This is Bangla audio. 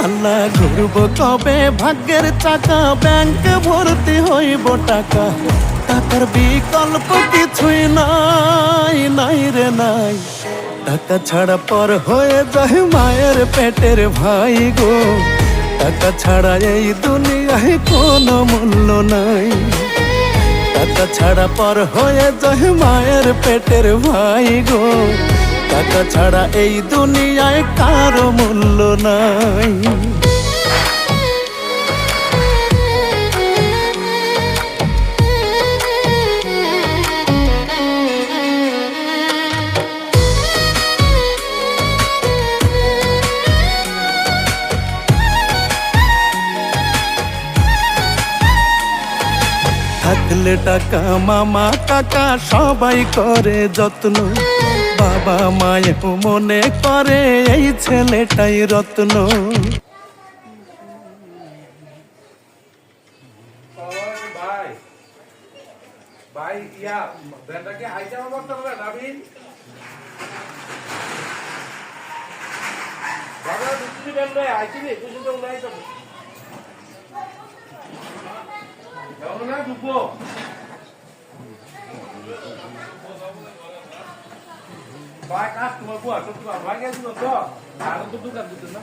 আল্লাহ ঘুরব কবে ভাগ্যের চাকা ব্যাংক ভর্তি হইব টাকা টাকার বিকল্প কিছুই নাই নাই রে নাই টাকা ছাড়া পর হয়ে যায় মায়ের পেটের ভাই গো টাকা ছাড়া এই দুনিয়ায় কোনো মূল্য নাই টাকা ছাড়া পর হয়ে যায় মায়ের পেটের ভাই গো টাকা ছাড়া এই দুনিয়ায় কারো মূল্য নাই থাকলে টাকা মামা কাকা সবাই করে যত্ন বাবা মায়ের মনে করে এই ছেলেটাই রত্ন Vai, cara, tu vai boa, tu vai ganhar de novo, ó. Cara, tu nunca viu, não?